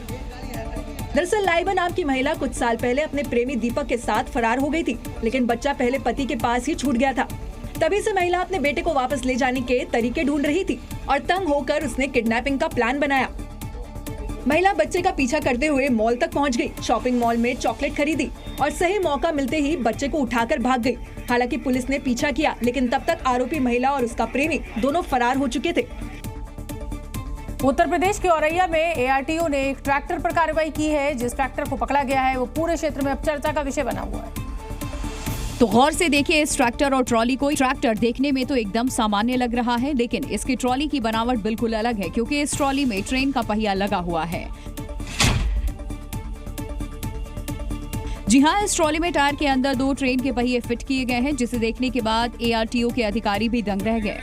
दरअसल लाइबा नाम की महिला कुछ साल पहले अपने प्रेमी दीपक के साथ फरार हो गई थी, लेकिन बच्चा पहले पति के पास ही छूट गया था। तभी से महिला अपने बेटे को वापस ले जाने के तरीके ढूंढ रही थी और तंग होकर उसने किडनैपिंग का प्लान बनाया। महिला बच्चे का पीछा करते हुए मॉल तक पहुंच गई। शॉपिंग मॉल में चॉकलेट खरीदी और सही मौका मिलते ही बच्चे को उठाकर भाग गई। हालांकि पुलिस ने पीछा किया, लेकिन तब तक आरोपी महिला और उसका प्रेमी दोनों फरार हो चुके थे। उत्तर प्रदेश के औरैया में एआरटीओ ने एक ट्रैक्टर पर कार्रवाई की है। जिस ट्रैक्टर को पकड़ा गया है वो पूरे क्षेत्र में अब चर्चा का विषय बना हुआ है। तो गौर से देखिए इस ट्रैक्टर और ट्रॉली को। ट्रैक्टर देखने में तो एकदम सामान्य लग रहा है, लेकिन इसकी ट्रॉली की बनावट बिल्कुल अलग है, क्योंकि इस ट्रॉली में ट्रेन का पहिया लगा हुआ है। जी हाँ, इस ट्रॉली में टायर के अंदर 2 ट्रेन के पहिए फिट किए गए हैं, जिसे देखने के बाद एआरटीओ के अधिकारी भी दंग रह गए।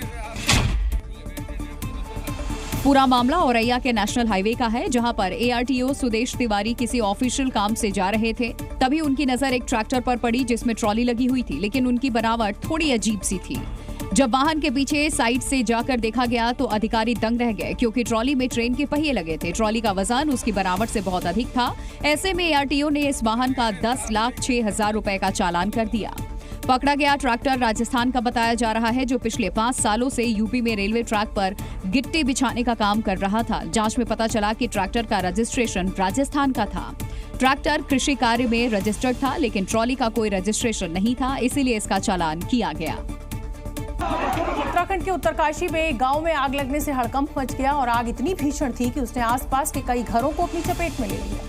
पूरा मामला औरैया के नेशनल हाईवे का है, जहां पर एआरटीओ सुदेश तिवारी किसी ऑफिशियल काम से जा रहे थे। तभी उनकी नजर एक ट्रैक्टर पर पड़ी जिसमें ट्रॉली लगी हुई थी, लेकिन उनकी बनावट थोड़ी अजीब सी थी। जब वाहन के पीछे साइड से जाकर देखा गया तो अधिकारी दंग रह गए, क्योंकि ट्रॉली में ट्रेन के पहिए लगे थे। ट्रॉली का वजन उसकी बनावट से बहुत अधिक था। ऐसे में एआरटीओ ने इस वाहन का 10,06,000 रुपए का चालान कर दिया। पकड़ा गया ट्रैक्टर राजस्थान का बताया जा रहा है, जो पिछले 5 सालों से यूपी में रेलवे ट्रैक पर गिट्टी बिछाने का काम कर रहा था। जांच में पता चला कि ट्रैक्टर का रजिस्ट्रेशन राजस्थान का था। ट्रैक्टर कृषि कार्य में रजिस्टर्ड था, लेकिन ट्रॉली का कोई रजिस्ट्रेशन नहीं था, इसीलिए इसका चालान किया गया। उत्तराखंड के उत्तरकाशी में एक गांव में आग लगने से हड़कंप मच गया और आग इतनी भीषण थी कि उसने आसपास के कई घरों को अपनी चपेट में ले लिया।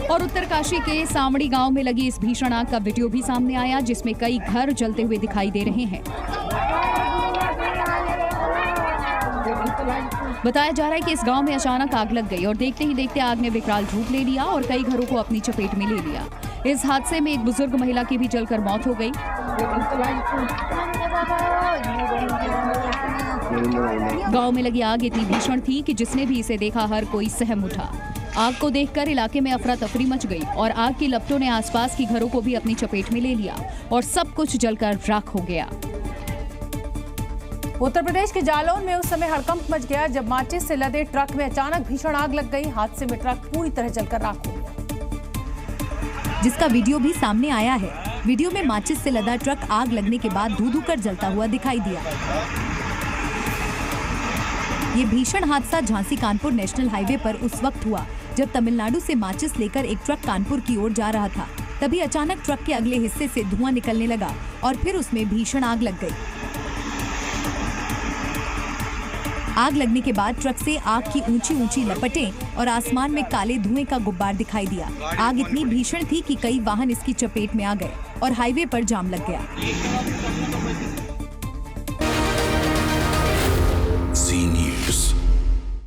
और उत्तरकाशी के सामड़ी गांव में लगी इस भीषण आग का वीडियो भी सामने आया, जिसमें कई घर जलते हुए दिखाई दे रहे हैं। बताया जा रहा है कि इस गांव में अचानक आग लग गई और देखते ही देखते आग ने विकराल रूप ले लिया और कई घरों को अपनी चपेट में ले लिया। इस हादसे में एक बुजुर्ग महिला की भी जलकर मौत हो गई। गांव में लगी आग इतनी भीषण थी कि जिसने भी इसे देखा हर कोई सहम उठा। आग को देखकर इलाके में अफरा तफरी मच गई और आग की लपटों ने आसपास की घरों को भी अपनी चपेट में ले लिया और सब कुछ जलकर राख हो गया। उत्तर प्रदेश के जालौन में उस समय हड़कंप मच गया जब माचिस से लदे ट्रक में अचानक भीषण आग लग गई। हादसे में ट्रक पूरी तरह जलकर राख हो गया, जिसका वीडियो भी सामने आया है। वीडियो में माचिस से लदा ट्रक आग लगने के बाद धू-धू कर जलता हुआ दिखाई दिया। ये भीषण हादसा झांसी कानपुर नेशनल हाईवे पर उस वक्त हुआ जब तमिलनाडु से माचिस लेकर एक ट्रक कानपुर की ओर जा रहा था। तभी अचानक ट्रक के अगले हिस्से से धुआं निकलने लगा और फिर उसमें भीषण आग लग गई। आग लगने के बाद ट्रक से आग की ऊंची ऊंची लपटें और आसमान में काले धुएं का गुब्बार दिखाई दिया। आग इतनी भीषण थी कि कई वाहन इसकी चपेट में आ गए और हाईवे पर जाम लग गया। Zee News।